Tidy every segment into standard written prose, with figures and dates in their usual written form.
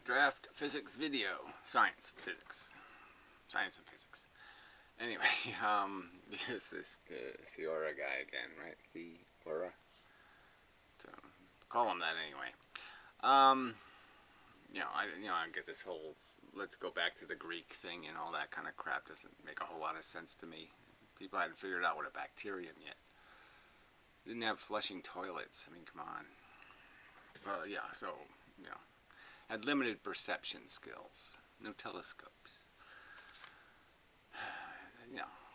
Draft physics video. Science, physics. Science and physics. Anyway, it's this Theoria guy again, right? Theoria? So, call him that anyway. I get this whole, let's go back to the Greek thing and all that kind of crap doesn't make a whole lot of sense to me. People hadn't figured out what a bacterium yet. Didn't have flushing toilets. I mean, come on. Had limited perception skills. No telescopes.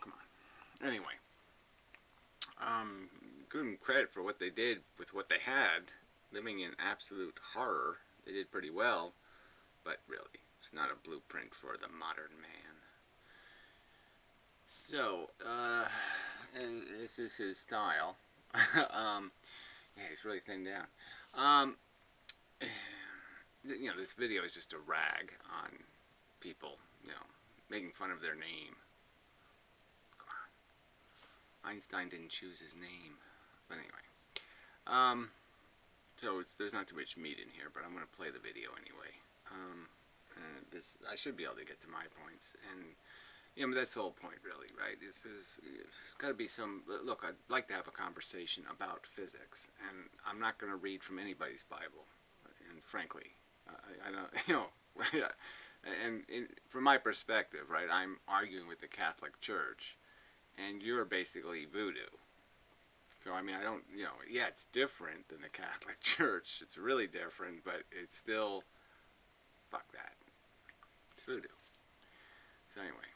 Come on. Anyway, give them credit for what they did with what they had. Living in absolute horror, they did pretty well, but really, it's not a blueprint for the modern man. So, this is his style. He's really thinned down. This video is just a rag on people, making fun of their name. Come on. Einstein didn't choose his name. But anyway. So there's not too much meat in here, but I'm going to play the video anyway. I should be able to get to my points. And but that's the whole point, really, right? There's got to be some... Look, I'd like to have a conversation about physics, and I'm not going to read from anybody's Bible. And frankly, I don't, from my perspective, right, I'm arguing with the Catholic Church, and you're basically voodoo. So, I mean, I don't, it's different than the Catholic Church. It's really different, but it's still, fuck that. It's voodoo. So anyway.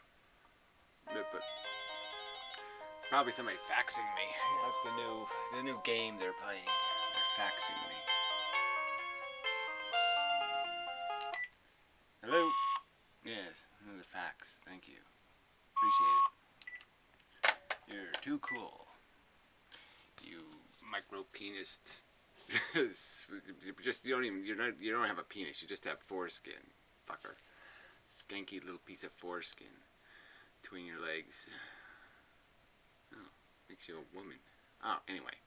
But probably somebody faxing me. That's the new game they're playing. They're faxing me. Hello? Yes, another fax. Thank you. Appreciate it. You're too cool. You micro penists. You don't have a penis. You just have foreskin, fucker. Skanky little piece of foreskin between your legs. Oh, makes you a woman. Oh, anyway,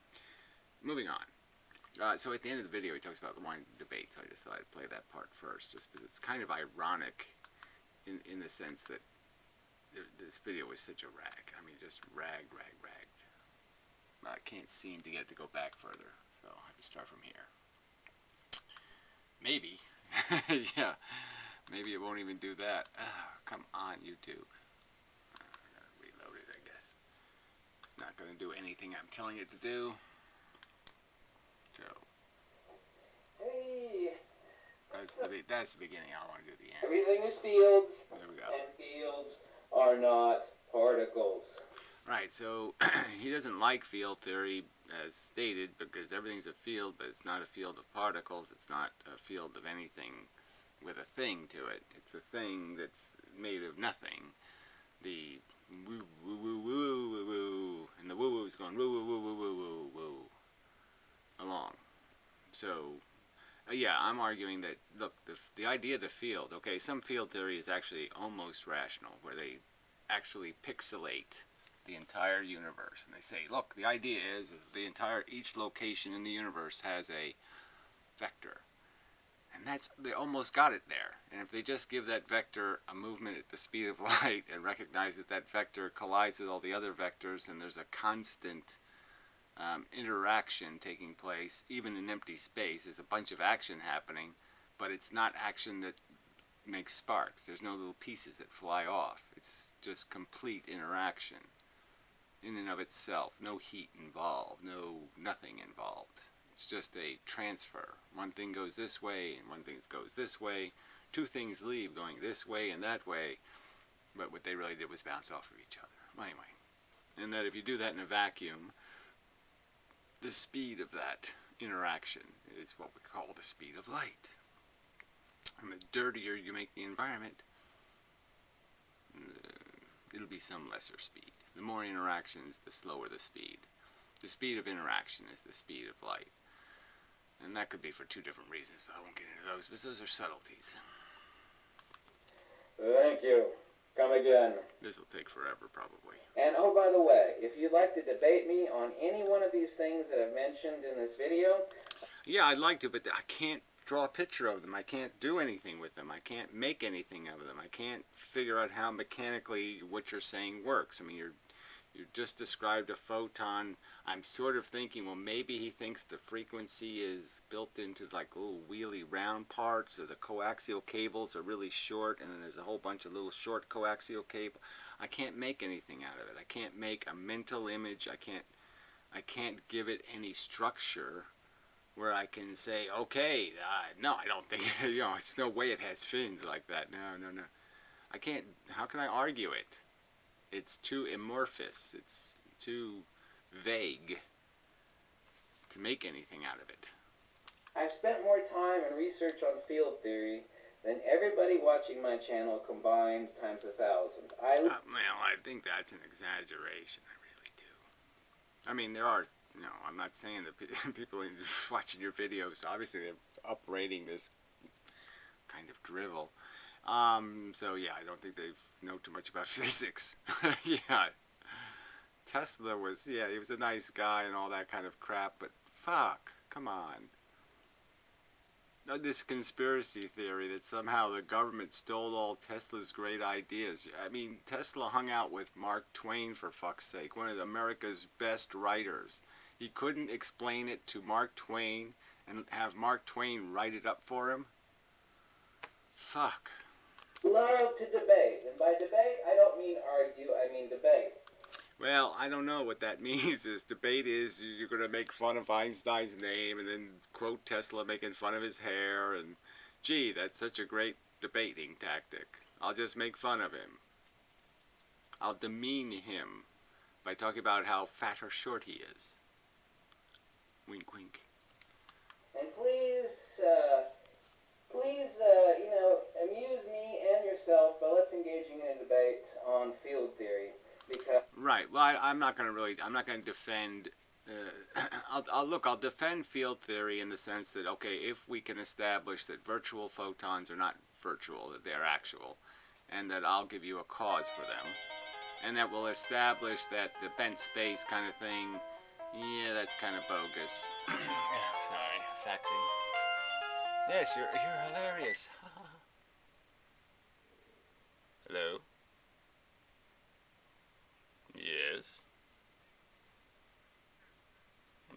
moving on. So at the end of the video, he talks about the wine debate. So I just thought I'd play that part first, just because it's kind of ironic, in the sense that this video was such a rag. I mean, just ragged. I can't seem to get it to go back further, so I have to start from here. Maybe. Yeah. Maybe it won't even do that. Come on, YouTube. I gotta reload it, I guess. It's not gonna do anything I'm telling it to do. So. Hey. That's the beginning. I don't want to do the end. Everything is fields. There we go. And fields are not particles. Right, so he doesn't like field theory as stated because everything's a field, but it's not a field of particles. It's not a field of anything with a thing to it. It's a thing that's made of nothing. The woo woo woo woo woo woo, and the woo woo is going woo woo woo woo woo woo woo along. So yeah, I'm arguing that, look, the idea of the field, okay, some field theory is actually almost rational, where they actually pixelate the entire universe, and they say, look, the idea is each location in the universe has a vector, and they almost got it there. And if they just give that vector a movement at the speed of light and recognize that that vector collides with all the other vectors, and there's a constant interaction taking place, even in empty space, there's a bunch of action happening, but it's not action that makes sparks. There's no little pieces that fly off. It's just complete interaction in and of itself. No heat involved, nothing involved. It's just a transfer. One thing goes this way and one thing goes this way. Two things leave going this way and that way, but what they really did was bounce off of each other. Well, anyway, and that if you do that in a vacuum, the speed of that interaction is what we call the speed of light. And the dirtier you make the environment, it'll be some lesser speed. The more interactions, the slower the speed. The speed of interaction is the speed of light. And that could be for two different reasons, but I won't get into those, because those are subtleties. Thank you. Come again. This will take forever, probably. And oh, by the way, if you'd like to debate me on any one of these things that I've mentioned in this video... Yeah, I'd like to, but I can't draw a picture of them. I can't do anything with them. I can't make anything of them. I can't figure out how mechanically what you're saying works. I mean, you just described a photon. I'm sort of thinking, well, maybe he thinks the frequency is built into like little wheelie round parts, or the coaxial cables are really short, and then there's a whole bunch of little short coaxial cable. I can't make anything out of it. I can't make a mental image. I can't give it any structure where I can say, okay, no, I don't think, it's no way it has fins like that. No. I can't, how can I argue it? It's too amorphous. It's too vague to make anything out of it. I've spent more time and research on field theory than everybody watching my channel combined times 1,000. Well, I think that's an exaggeration. I really do. I mean, there are, I'm not saying that people watching your videos, obviously they're uprating this kind of drivel. So yeah, I don't think they know too much about physics. Yeah. Tesla was, he was a nice guy and all that kind of crap, but fuck, come on. This conspiracy theory that somehow the government stole all Tesla's great ideas. I mean, Tesla hung out with Mark Twain, for fuck's sake, one of America's best writers. He couldn't explain it to Mark Twain and have Mark Twain write it up for him? Fuck. Love to debate, and by debate I don't mean argue, I mean debate. Well, I don't know what that means. Debate is you're going to make fun of Einstein's name and then quote Tesla making fun of his hair, and gee, that's such a great debating tactic. I'll just make fun of him. I'll demean him by talking about how fat or short he is. Wink, wink. And please, amuse me and yourself by let's engaging in a debate on field theory. Because right. Well, I'm not going to defend. I'll defend field theory in the sense that, okay, if we can establish that virtual photons are not virtual, that they're actual, and that I'll give you a cause for them, and that will establish that the bent space kind of thing, yeah, that's kind of bogus. Sorry, faxing. Yes, you're hilarious. Hello? Yes.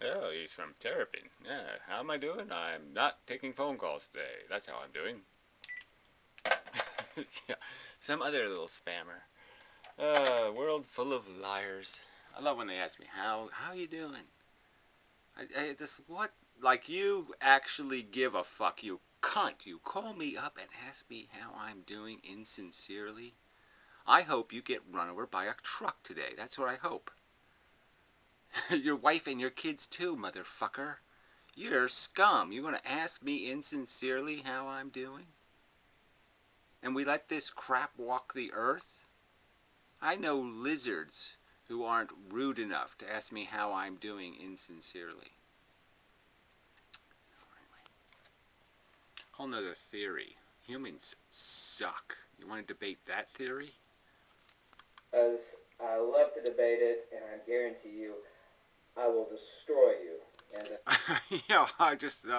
Oh, he's from Terrapin. Yeah, how am I doing? I'm not taking phone calls today. That's how I'm doing. Yeah, some other little spammer. World full of liars. I love when they ask me, how you doing? What? Like, you actually give a fuck, you cunt. You call me up and ask me how I'm doing insincerely? I hope you get run over by a truck today. That's what I hope. Your wife and your kids too, motherfucker. You're scum. You're going to ask me insincerely how I'm doing? And we let this crap walk the earth? I know lizards who aren't rude enough to ask me how I'm doing insincerely. Whole nother theory. Humans suck. You want to debate that theory? as I love to debate it, and I guarantee you, I will destroy you. And yeah,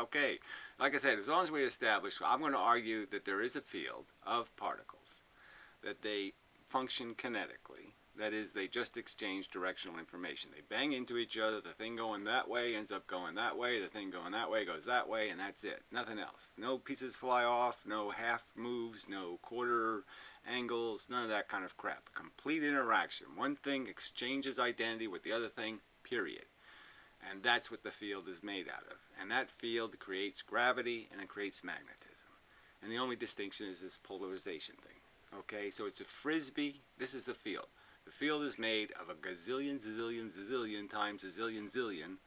okay. Like I said, as long as we establish, I'm going to argue that there is a field of particles, that they function kinetically. That is, they just exchange directional information. They bang into each other. The thing going that way ends up going that way. The thing going that way goes that way, and that's it. Nothing else. No pieces fly off, no half moves, no quarter angles, none of that kind of crap. Complete interaction. One thing exchanges identity with the other thing, period. And that's what the field is made out of. And that field creates gravity and it creates magnetism. And the only distinction is this polarization thing. Okay, so it's a frisbee. This is the field. The field is made of a gazillion, zillion, zillion times a zillion, zillion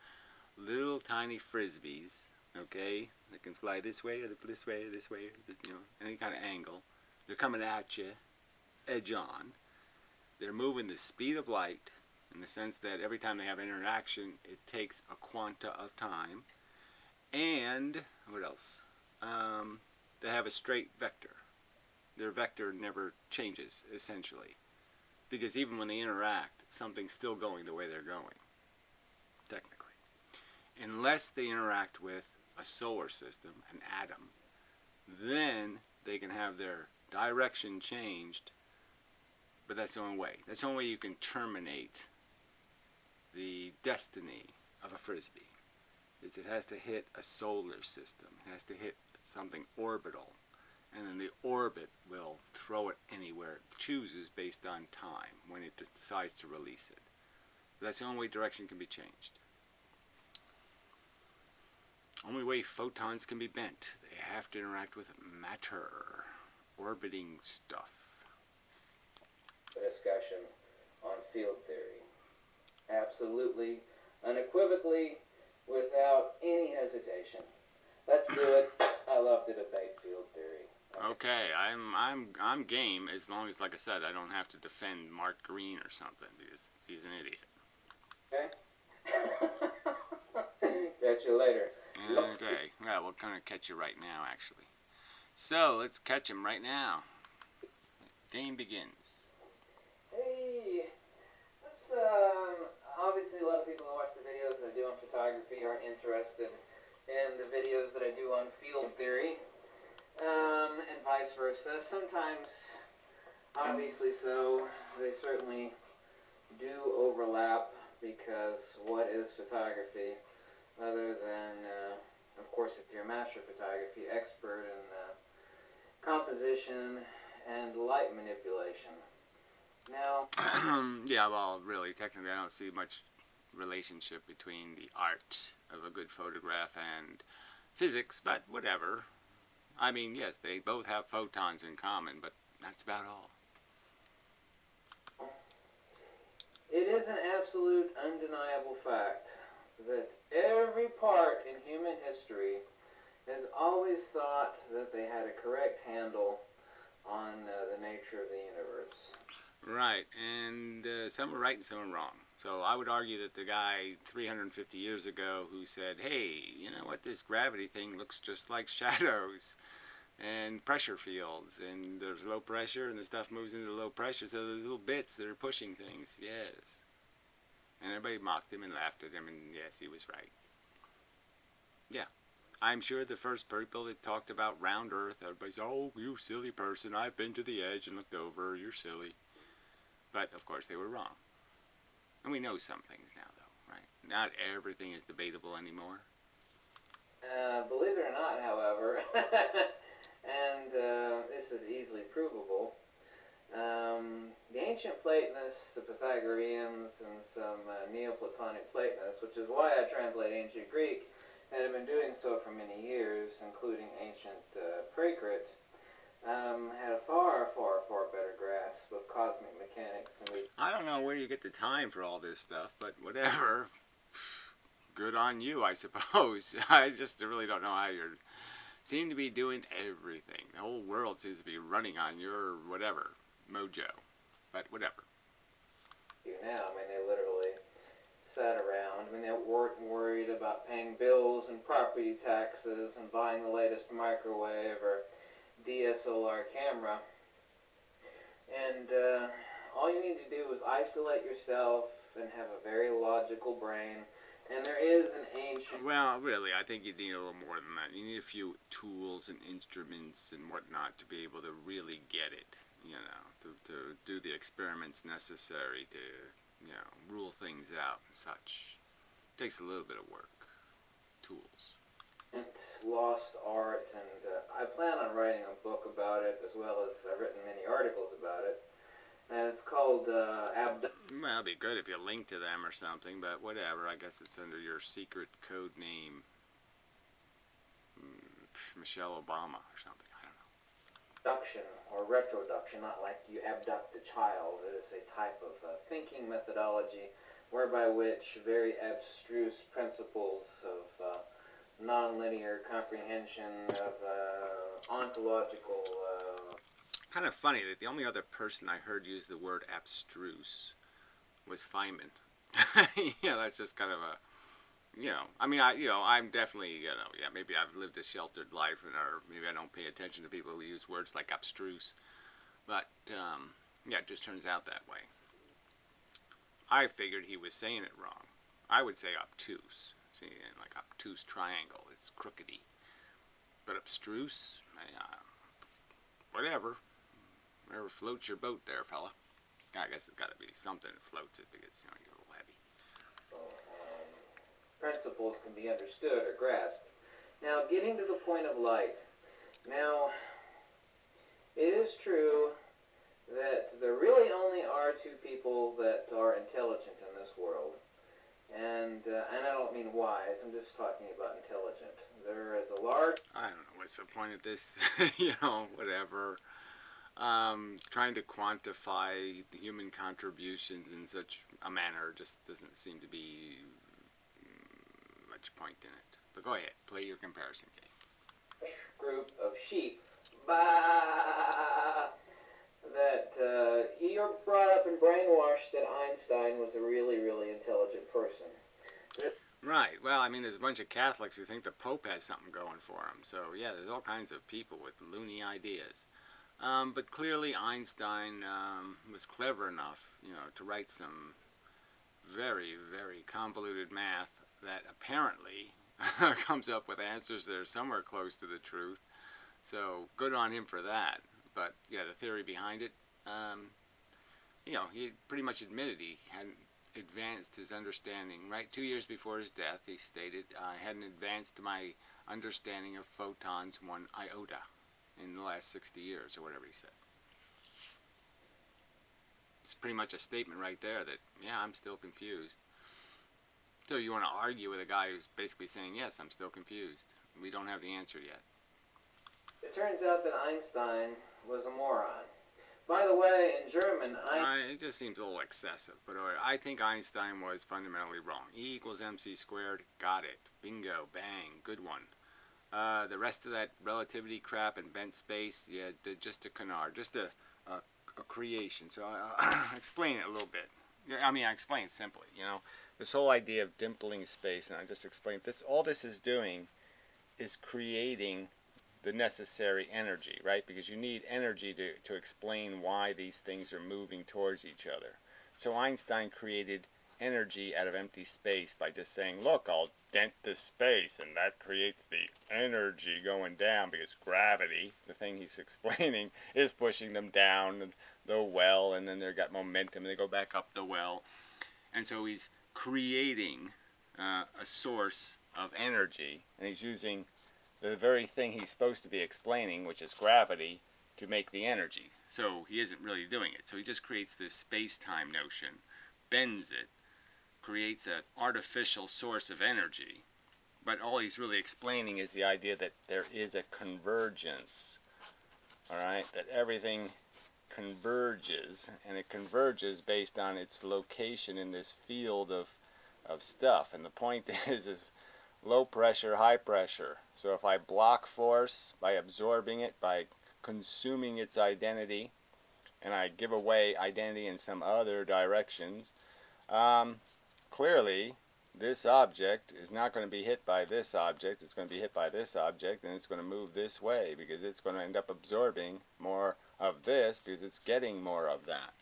little tiny frisbees. Okay, they can fly this way or this way or this way, or this, any kind of angle. They're coming at you, edge on. They're moving the speed of light, in the sense that every time they have interaction, it takes a quanta of time. And, what else? They have a straight vector. Their vector never changes, essentially. Because even when they interact, something's still going the way they're going, technically. Unless they interact with a solar system, an atom, then they can have their direction changed. But that's the only way. That's the only way you can terminate the destiny of a frisbee. Is it has to hit a solar system. It has to hit something orbital. And then the orbit will throw it anywhere it chooses based on time when it decides to release it. That's the only way direction can be changed. Only way photons can be bent. They have to interact with matter, orbiting stuff. Discussion on field theory. Absolutely, unequivocally, without any hesitation. Let's do it. I love to debate field theory. Okay, I'm game as long as, like I said, I don't have to defend Mark Green or something because he's an idiot. Okay. Catch you later. Okay, well, we'll kind of catch you right now, actually. So let's catch him right now. Game begins. Hey, let's, obviously a lot of people who watch the videos that I do on photography aren't interested in the videos that I do on field theory, and vice versa. Sometimes, obviously so, they certainly do overlap, because what is photography other than, of course, if you're a master photography expert in composition and light manipulation. Now, yeah, well, really, technically, I don't see much relationship between the art of a good photograph and physics, but whatever. I mean, yes, they both have photons in common, but that's about all. it is an absolute, undeniable fact that every part in human history has always thought that they had a correct handle on the nature of the universe. Right, and some are right and some are wrong. So I would argue that the guy 350 years ago who said, hey, you know what, this gravity thing looks just like shadows and pressure fields, and there's low pressure and the stuff moves into low pressure, so there's little bits that are pushing things, yes. And everybody mocked him and laughed at him, and yes, he was right. Yeah. I'm sure the first people that talked about round Earth, everybody's, oh, you silly person, I've been to the edge and looked over, you're silly. But, of course, they were wrong. And we know some things now, though, right? Not everything is debatable anymore. Believe it or not, however, and this is easily provable, the ancient Platonists, the Pythagoreans, and some Neoplatonic Platonists, which is why I translate ancient Greek, and have been doing so for many years, including ancient Prakrit, had a far, far, far better grasp of cosmic mechanics. And I don't know where you get the time for all this stuff, but whatever. Good on you, I suppose. I just really don't know how you seem to be doing everything. The whole world seems to be running on your whatever mojo. But whatever. now, I mean, they literally sat around. I mean, they weren't worried about paying bills and property taxes and buying the latest microwave or DSLR camera. And all you need to do is isolate yourself and have a very logical brain. And there is an ancient... Well, really, I think you need a little more than that. You need a few tools and instruments and whatnot to be able to really get it, you know, to do the experiments necessary to, you know, rule things out and such. It takes a little bit of work. Tools. Lost art, and I plan on writing a book about it, as well as I've written many articles about it. And it's called Well, it'd be good if you link to them or something, but whatever. I guess it's under your secret code name, Michelle Obama or something. I don't know. Abduction or retroduction, not like you abduct a child. It is a type of thinking methodology whereby which very abstruse principles of nonlinear comprehension of ontological... Kind of funny that the only other person I heard use the word abstruse was Feynman. Yeah, that's just kind of a, you know, I mean, I'm definitely, you know, yeah, maybe I've lived a sheltered life, or maybe I don't pay attention to people who use words like abstruse, but, yeah, it just turns out that way. I figured he was saying it wrong. I would say obtuse. See, like obtuse triangle. It's crookedy. But abstruse, whatever. Whatever floats your boat there, fella. I guess it's got to be something that floats it because, you know, you're a little heavy. Principles can be understood or grasped. Now, getting to the point of light. Now, it is true that there really only are two people that are intelligent in this world. And I don't mean wise, I'm just talking about intelligent. There is a large... I don't know, what's the point of this? Whatever. Trying to quantify the human contributions in such a manner just doesn't seem to be much point in it. But go ahead, play your comparison game. Group of sheep. Bah! That you're brought up and brainwashed that Einstein was a really, really intelligent person. Right. Well, I mean, there's a bunch of Catholics who think the Pope has something going for him. So, yeah, there's all kinds of people with loony ideas. But clearly Einstein was clever enough, to write some very, very convoluted math that apparently comes up with answers that are somewhere close to the truth. So, good on him for that. But, yeah, the theory behind it, he pretty much admitted he hadn't advanced his understanding. Right 2 years before his death, he stated, I hadn't advanced my understanding of photons one iota in the last 60 years, or whatever he said. It's pretty much a statement right there that, yeah, I'm still confused. So you want to argue with a guy who's basically saying, yes, I'm still confused. We don't have the answer yet. It turns out that Einstein was a moron. By the way, in German, it just seems a little excessive, but I think Einstein was fundamentally wrong. E equals mc squared, got it. Bingo, bang, good one. The rest of that relativity crap and bent space, yeah, just a canard, just a creation. So I'll explain it a little bit. I mean, I explain it simply, This whole idea of dimpling space, and I just explained this, all this is doing is creating the necessary energy, right? Because you need energy to explain why these things are moving towards each other. So Einstein created energy out of empty space by just saying, look, I'll dent this space, and that creates the energy going down because gravity, the thing he's explaining, is pushing them down the well, and then they've got momentum, and they go back up the well. And so he's creating a source of energy, and he's using the very thing he's supposed to be explaining, which is gravity, to make the energy. So he isn't really doing it. So he just creates this space-time notion, bends it, creates an artificial source of energy. But all he's really explaining is the idea that there is a convergence, all right? That everything converges, and it converges based on its location in this field of stuff. And the point is low pressure, high pressure. So if I block force by absorbing it, by consuming its identity, and I give away identity in some other directions, clearly this object is not going to be hit by this object. It's going to be hit by this object, and it's going to move this way because it's going to end up absorbing more of this because it's getting more of that.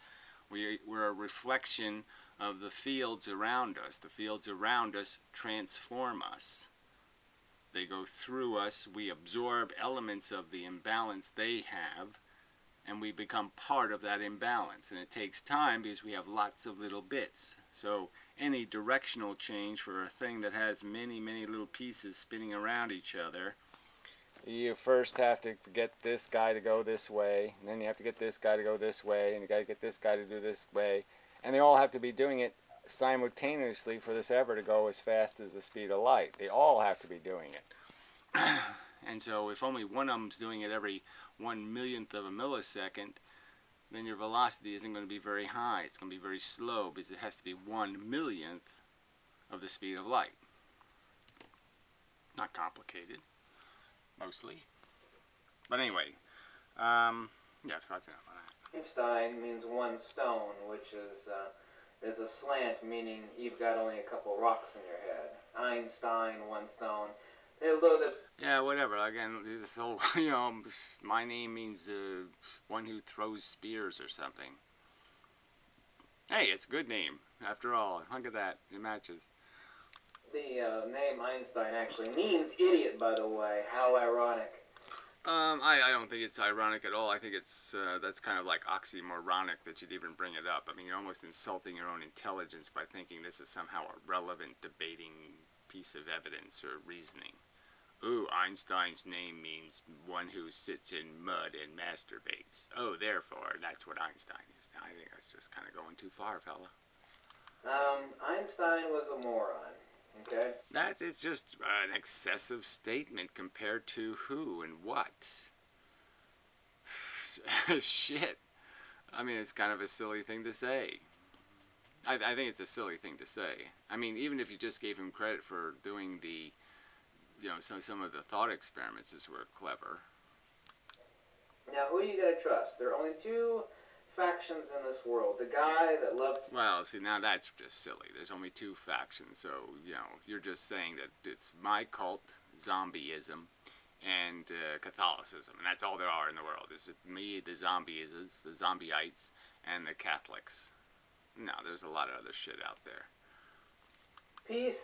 We're a reflection of the fields around us. The fields around us transform us. They go through us. We absorb elements of the imbalance they have, and we become part of that imbalance. And it takes time because we have lots of little bits. So any directional change for a thing that has many, many little pieces spinning around each other, you first have to get this guy to go this way, and then you have to get this guy to go this way, and you got to get this guy to do this way. And they all have to be doing it simultaneously for this ever to go as fast as the speed of light. They all have to be doing it. And so if only one of them's doing it every 1/1,000,000th of a millisecond, then your velocity isn't going to be very high. It's going to be very slow because it has to be 1/1,000,000th of the speed of light. Not complicated, mostly. But anyway, yeah, so that's enough of that. Einstein means one stone, which is a slant, meaning you've got only a couple rocks in your head. Einstein, one stone. Yeah, whatever. Again, this whole, my name means one who throws spears or something. Hey, it's a good name, after all. Look at that. It matches. The name Einstein actually means idiot, by the way. How ironic. I don't think it's ironic at all. I think it's that's kind of like oxymoronic that you'd even bring it up. I mean, you're almost insulting your own intelligence by thinking this is somehow a relevant debating piece of evidence or reasoning. Ooh, Einstein's name means one who sits in mud and masturbates. Oh, therefore, that's what Einstein is. Now, I think that's just kind of going too far, fella. Einstein was a moron. Okay? That is just an excessive statement compared to who and what. Shit. I mean, it's kind of a silly thing to say. I think it's a silly thing to say. I mean, even if you just gave him credit for doing the, some of the thought experiments were clever. Now, who are you going to trust? There are only two factions in this world. The guy that loves... Well, see, now that's just silly. There's only two factions, so, you're just saying that it's my cult, zombieism, and Catholicism, and that's all there are in the world. It's me, the zombies, the zombieites, and the Catholics. No, there's a lot of other shit out there. Peace,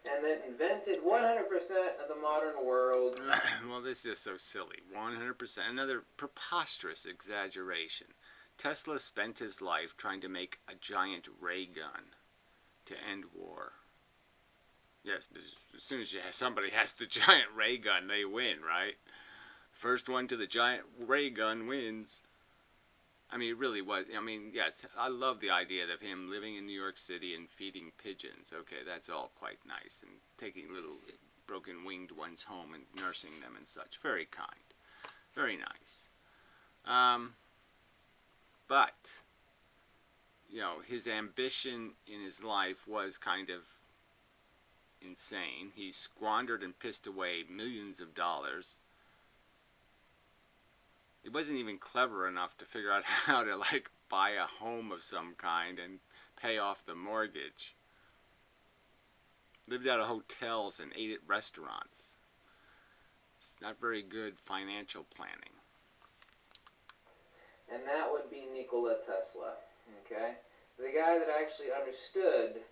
and that invented 100% of the modern world. Well, this is just so silly. 100%. Another preposterous exaggeration. Tesla spent his life trying to make a giant ray gun to end war. Yes, as soon as somebody has the giant ray gun, they win, right? First one to the giant ray gun wins. I mean, it really was. I mean, yes, I love the idea of him living in New York City and feeding pigeons. Okay, that's all quite nice. And taking little broken winged ones home and nursing them and such. Very kind. Very nice. But, his ambition in his life was kind of insane. He squandered and pissed away millions of dollars. He wasn't even clever enough to figure out how to, buy a home of some kind and pay off the mortgage. Lived out of hotels and ate at restaurants. It's not very good financial planning. And that would be Nikola Tesla, okay? The guy that actually understood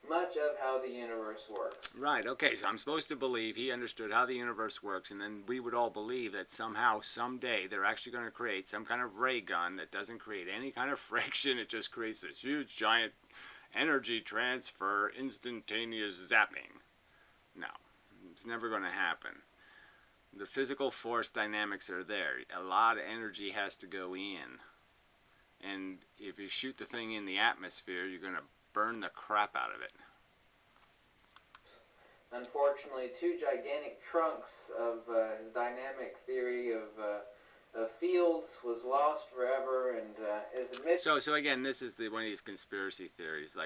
much of how the universe works. Right, okay, so I'm supposed to believe he understood how the universe works, and then we would all believe that somehow, someday, they're actually going to create some kind of ray gun that doesn't create any kind of friction. It just creates this huge, giant energy transfer, instantaneous zapping. No, it's never going to happen. The physical force dynamics are there. A lot of energy has to go in. And if you shoot the thing in the atmosphere, you're going to burn the crap out of it. Unfortunately, two gigantic trunks of dynamic theory of fields was lost forever, and is admitted. So again, this is one of these conspiracy theories.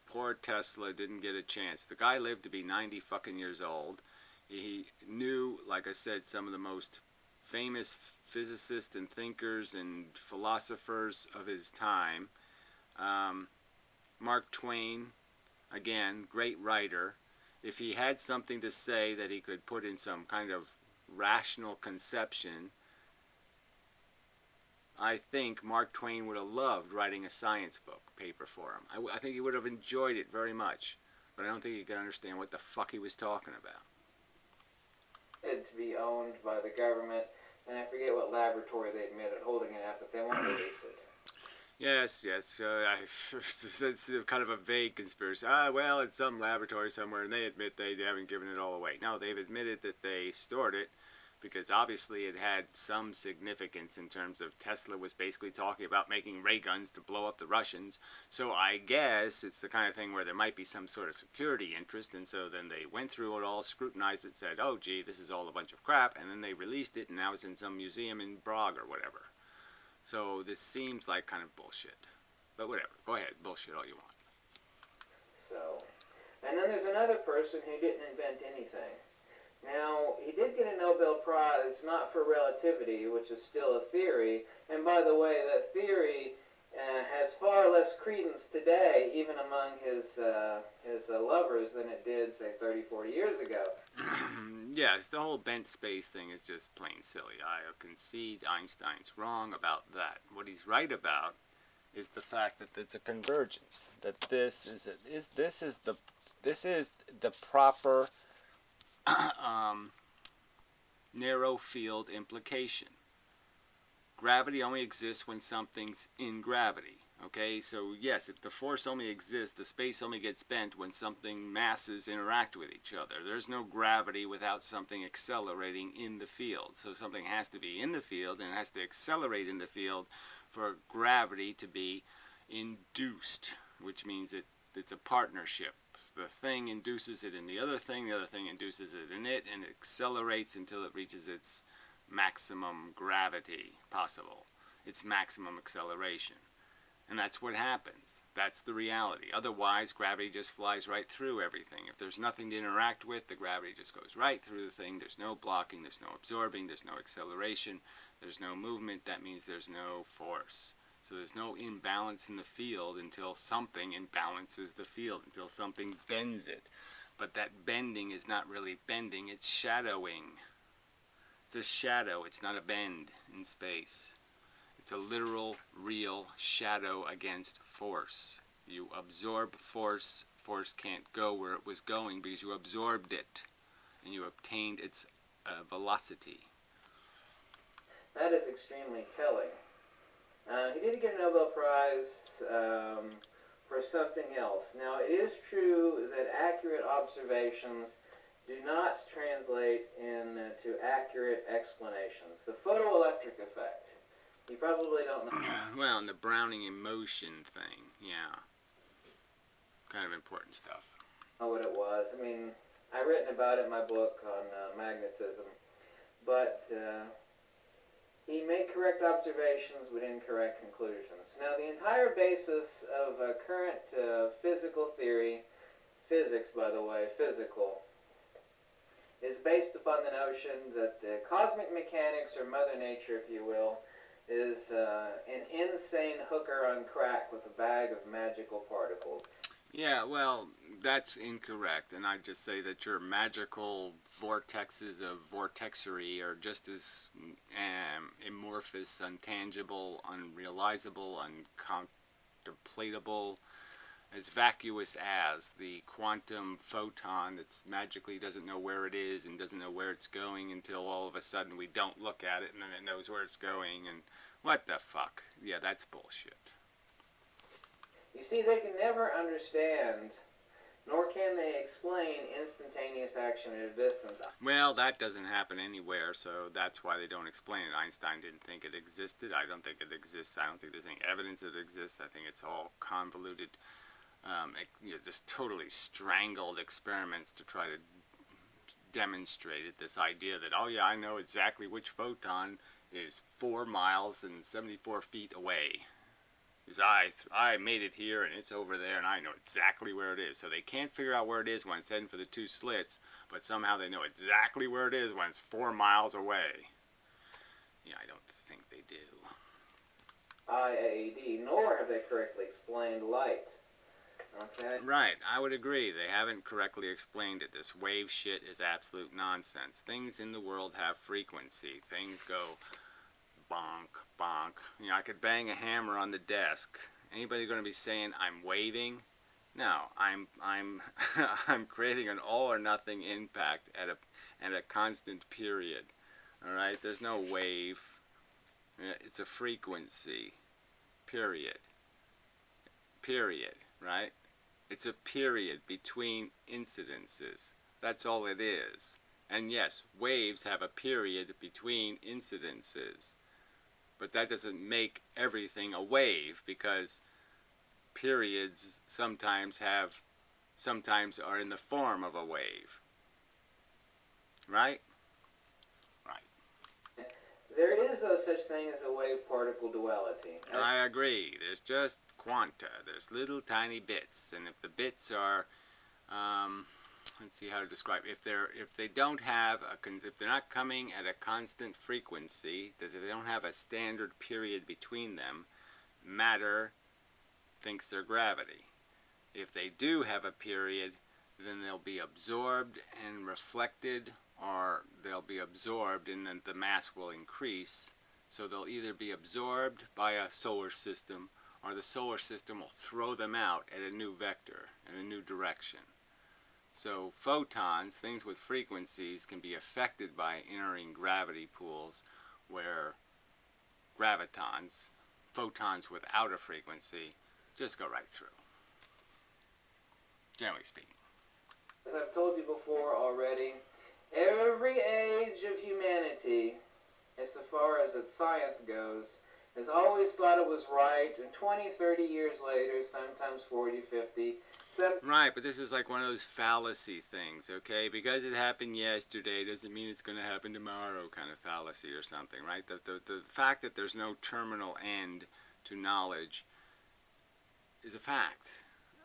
Poor Tesla didn't get a chance. The guy lived to be 90 fucking years old. He knew, like I said, some of the most famous physicists and thinkers and philosophers of his time. Mark Twain, again, great writer. If he had something to say that he could put in some kind of rational conception, I think Mark Twain would have loved writing a science book paper for him. I think he would have enjoyed it very much, but I don't think he could understand what the fuck he was talking about. To be owned by the government, and I forget what laboratory they admitted holding it at, but they won't release it. Yes. That's kind of a vague conspiracy. Well, it's some laboratory somewhere, and they admit they haven't given it all away. No, they've admitted that they stored it, because obviously it had some significance in terms of Tesla was basically talking about making ray guns to blow up the Russians. So I guess it's the kind of thing where there might be some sort of security interest, and so then they went through it all, scrutinized it, said, oh gee, this is all a bunch of crap, and then they released it, and now it's in some museum in Prague or whatever. So this seems like kind of bullshit. But whatever, go ahead, bullshit all you want. So, and then there's another person who didn't invent anything. Now, he did get a Nobel Prize, not for relativity, which is still a theory, and by the way, that theory has far less credence today, even among his lovers, than it did, say, 30, 40 years ago. Yes, the whole bent space thing is just plain silly. I concede Einstein's wrong about that. What he's right about is the fact that it's a convergence. That this is the This is the proper narrow field implication. Gravity only exists when something's in gravity. Okay, so yes, if the force only exists, the space only gets bent when something masses interact with each other. There's no gravity without something accelerating in the field. So something has to be in the field and it has to accelerate in the field for gravity to be induced, which means it's a partnership. The thing induces it in the other thing induces it in it, and it accelerates until it reaches its maximum gravity possible, its maximum acceleration. And that's what happens. That's the reality. Otherwise, gravity just flies right through everything. If there's nothing to interact with, the gravity just goes right through the thing. There's no blocking, there's no absorbing, there's no acceleration, there's no movement. That means there's no force. So there's no imbalance in the field until something imbalances the field, until something bends it. But that bending is not really bending, it's shadowing. It's a shadow, it's not a bend in space. It's a literal, real shadow against force. You absorb force, force can't go where it was going because you absorbed it and you obtained its velocity. That is extremely telling. He did get a Nobel Prize for something else. Now, it is true that accurate observations do not translate into accurate explanations. The photoelectric effect. You probably don't know. Well, and the Browning emotion thing, yeah. Kind of important stuff. What it was. I mean, I've written about it in my book on magnetism. But he made correct observations with incorrect conclusions. Now, the entire basis of current physical theory, physics, by the way, physical, is based upon the notion that cosmic mechanics, or Mother Nature, if you will, is an insane hooker on crack with a bag of magical particles. Yeah, well, that's incorrect, and I'd just say that your magical vortexes of vortexery are just as amorphous, untangible, unrealizable, uncontemplatable, as vacuous as the quantum photon that magically doesn't know where it is and doesn't know where it's going until all of a sudden we don't look at it and then it knows where it's going, and what the fuck? Yeah, that's bullshit. You see, they can never understand, nor can they explain instantaneous action at a distance. Well, that doesn't happen anywhere, so that's why they don't explain it. Einstein didn't think it existed. I don't think it exists. I don't think there's any evidence that it exists. I think it's all convoluted, just totally strangled experiments to try to demonstrate it. This idea that, oh yeah, I know exactly which photon is 4 miles and 74 feet away. Because I made it here and it's over there and I know exactly where it is. So they can't figure out where it is when it's heading for the 2 slits, but somehow they know exactly where it is when it's 4 miles away. Yeah, I don't think they do. IAED, nor have they correctly explained light. Okay? Right, I would agree. They haven't correctly explained it. This wave shit is absolute nonsense. Things in the world have frequency. Things go bonk, bonk. You know, I could bang a hammer on the desk. Anybody going to be saying I'm waving? No, I'm I'm creating an all or nothing impact at a constant period. All right, there's no wave. It's a frequency. Period. Period. Right? It's a period between incidences. That's all it is. And yes, waves have a period between incidences. But that doesn't make everything a wave, because periods sometimes are in the form of a wave. Right? Right. There is no such thing as a wave-particle duality. I agree. There's just quanta. There's little tiny bits, and if the bits are, let's see how to describe. If they're not coming at a constant frequency, that if they don't have a standard period between them, matter thinks they're gravity. If they do have a period, then they'll be absorbed and reflected, or they'll be absorbed and then the mass will increase. So they'll either be absorbed by a solar system, or the solar system will throw them out at a new vector, in a new direction. So photons, things with frequencies, can be affected by entering gravity pools where gravitons, photons without a frequency, just go right through, generally speaking. As I've told you before already, every age of humanity, as far as its science goes, has always thought it was right, and 20, 30 years later, sometimes 40, 50, Right, but this is like one of those fallacy things, okay? Because it happened yesterday doesn't mean it's going to happen tomorrow kind of fallacy or something, right? The fact that there's no terminal end to knowledge is a fact.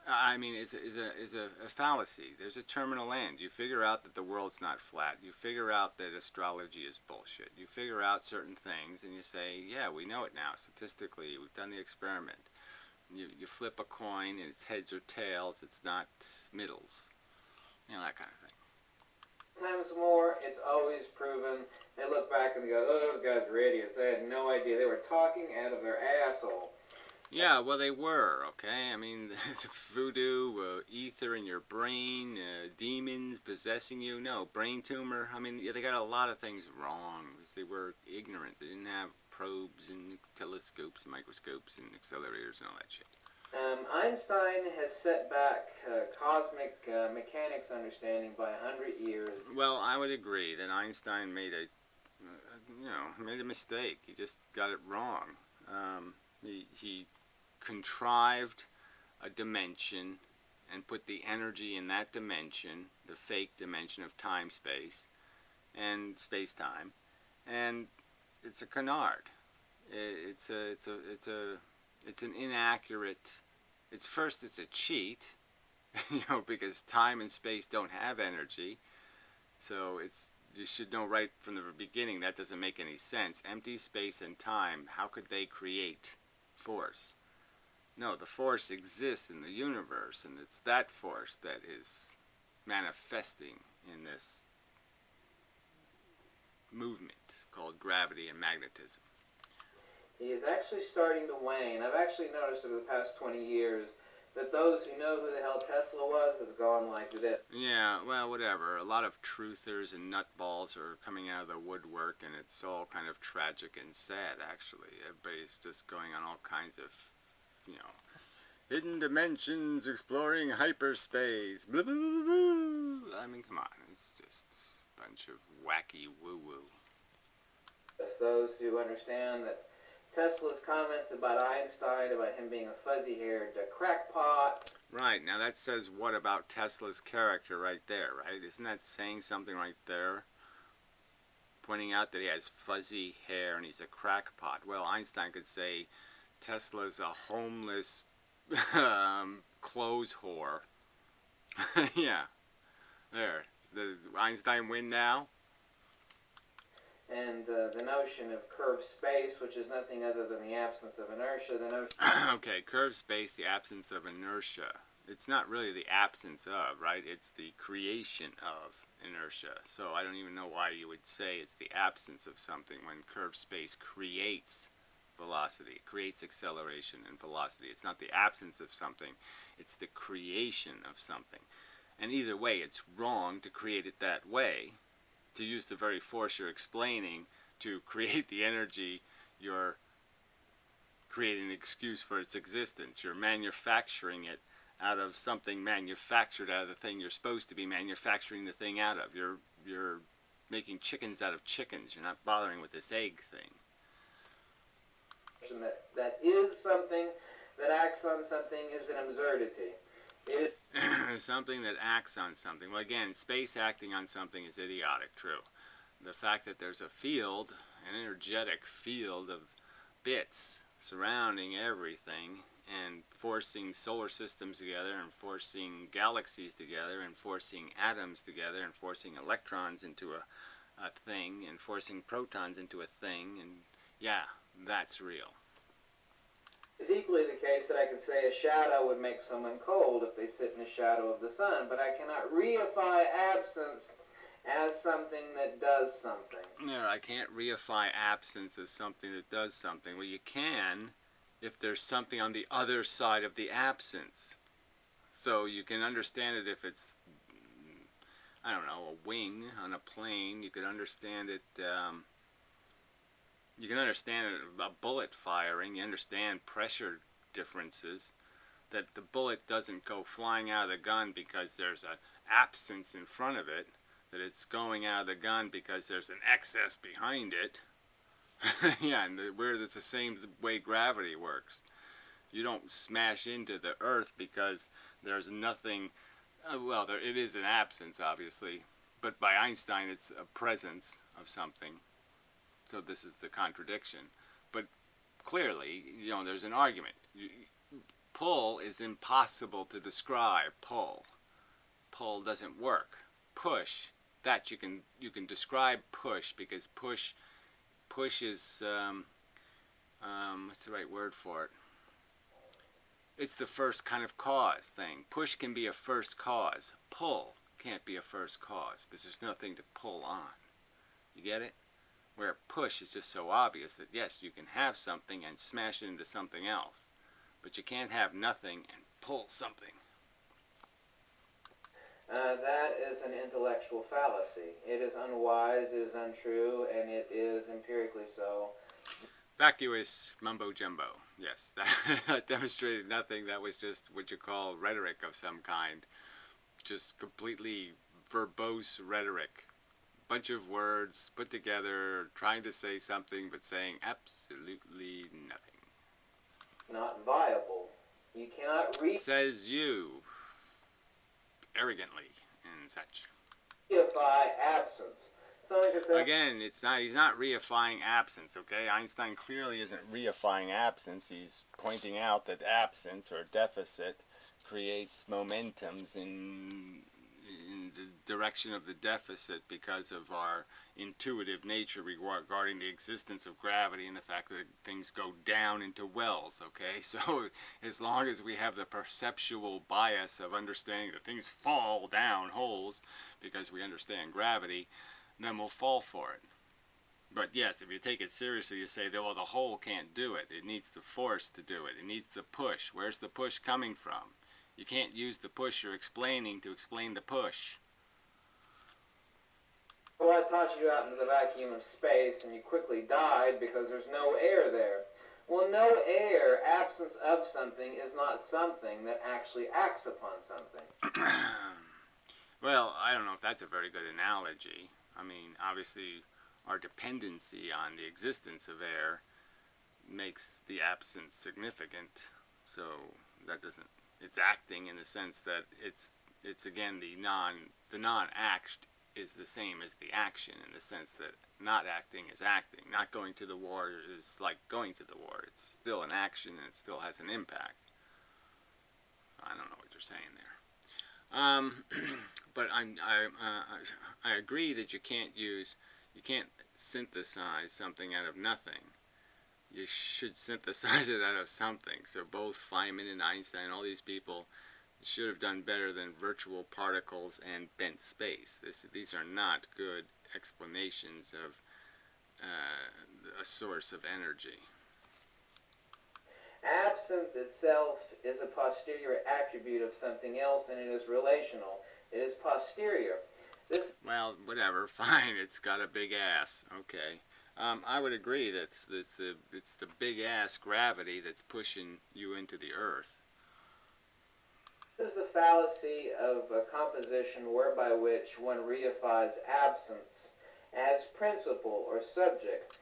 I mean, is a fallacy. There's a terminal end. You figure out that the world's not flat. You figure out that astrology is bullshit. You figure out certain things and you say, yeah, we know it now. Statistically, we've done the experiment. You flip a coin and it's heads or tails. It's not middles. You know, that kind of thing. times more, it's always proven. They look back and they go, oh, those guys were idiots. They had no idea. They were talking out of their asshole. Yeah, well, they were, okay? I mean, voodoo, ether in your brain, demons possessing you. No, brain tumor. I mean, they got a lot of things wrong. They were ignorant. They didn't have probes and telescopes and microscopes and accelerators and all that shit. Einstein has set back cosmic mechanics understanding by 100 years. Well, I would agree that Einstein made made a mistake. He just got it wrong. He contrived a dimension and put the energy in that dimension, the fake dimension of time-space and space-time, and it's a canard. It's an inaccurate. It's a cheat, because time and space don't have energy. So you should know right from the beginning that doesn't make any sense. Empty space and time, how could they create force? No, the force exists in the universe, and it's that force that is manifesting in this movement called gravity and magnetism. He is actually starting to wane. I've actually noticed over the past 20 years that those who know who the hell Tesla was has gone like this. Yeah, well, whatever. A lot of truthers and nutballs are coming out of the woodwork, and it's all kind of tragic and sad, actually. Everybody's just going on all kinds of, hidden dimensions, exploring hyperspace, blah, blah, blah, blah. I mean, come on. It's just a bunch of wacky woo-woo. Those who understand that Tesla's comments about Einstein, about him being a fuzzy-haired crackpot. Right, now that says what about Tesla's character right there, right? Isn't that saying something right there? Pointing out that he has fuzzy hair and he's a crackpot. Well, Einstein could say Tesla's a homeless clothes whore. Yeah, there. Does Einstein win now? And the notion of curved space, which is nothing other than the absence of inertia. The notion Okay, curved space, the absence of inertia. It's not really the absence of, right? It's the creation of inertia. So I don't even know why you would say it's the absence of something when curved space creates velocity, creates acceleration and velocity. It's not the absence of something, it's the creation of something. And either way, it's wrong to create it that way. To use the very force you're explaining to create the energy, you're creating an excuse for its existence. You're manufacturing it out of something manufactured out of the thing you're supposed to be manufacturing the thing out of. You're making chickens out of chickens. You're not bothering with this egg thing. that is something, that acts on something, is an absurdity. It is something that acts on something. Well, again, space acting on something is idiotic, true. The fact that there's a field, an energetic field of bits surrounding everything and forcing solar systems together and forcing galaxies together and forcing atoms together and forcing electrons into a thing and forcing protons into a thing, and yeah, that's real. is equally the case that I could say a shadow would make someone cold if they sit in the shadow of the sun, but I cannot reify absence as something that does something. No, I can't reify absence as something that does something. Well, you can if there's something on the other side of the absence. So you can understand it if it's I don't know, a wing on a plane. You could understand it. You can understand a bullet firing. You understand pressure differences. That the bullet doesn't go flying out of the gun because there's an absence in front of it. That it's going out of the gun because there's an excess behind it. Yeah, and where it's the same way gravity works. You don't smash into the earth because there's nothing. Well, it is an absence, obviously, but by Einstein, it's a presence of something. So this is the contradiction. But clearly, there's an argument. Pull is impossible to describe. Pull doesn't work. Push, that you can describe push, because push is what's the right word for it? It's the first kind of cause thing. Push can be a first cause. Pull can't be a first cause because there's nothing to pull on. You get it? Where push is just so obvious that yes, you can have something and smash it into something else, but you can't have nothing and pull something. That is an intellectual fallacy. It is unwise, it is untrue, and it is empirically so. Vacuous mumbo jumbo. Yes, that demonstrated nothing. That was just what you call rhetoric of some kind. Just completely verbose rhetoric. Bunch of words put together, trying to say something, but saying absolutely nothing. Not viable. You cannot says you, arrogantly and such. reify absence. Again, he's not reifying absence, okay? Einstein clearly isn't reifying absence. He's pointing out that absence or deficit creates momentums in the direction of the deficit because of our intuitive nature regarding the existence of gravity and the fact that things go down into wells, okay? So as long as we have the perceptual bias of understanding that things fall down holes because we understand gravity, then we'll fall for it. But yes, if you take it seriously, you say, well, the hole can't do it. It needs the force to do it. It needs the push. Where's the push coming from? You can't use the push you're explaining to explain the push. Well, I tossed you out into the vacuum of space and you quickly died because there's no air there. Well, no air, absence of something, is not something that actually acts upon something. Well, I don't know if that's a very good analogy. I mean, obviously, our dependency on the existence of air makes the absence significant. So that doesn't. It's acting in the sense that it's again the non-act is the same as the action in the sense that not acting is acting. Not going to the war is like going to the war. It's still an action and it still has an impact. I don't know what you're saying there. But I agree that you can't synthesize something out of nothing. You should synthesize it out of something. So both Feynman and Einstein, all these people, should have done better than virtual particles and bent space. These are not good explanations of a source of energy. Absence itself is a posterior attribute of something else, and it is relational. It is posterior. Well, whatever, fine, it's got a big ass, okay. I would agree that it's the big ass gravity that's pushing you into the earth. This is the fallacy of a composition whereby which one reifies absence as principle or subject.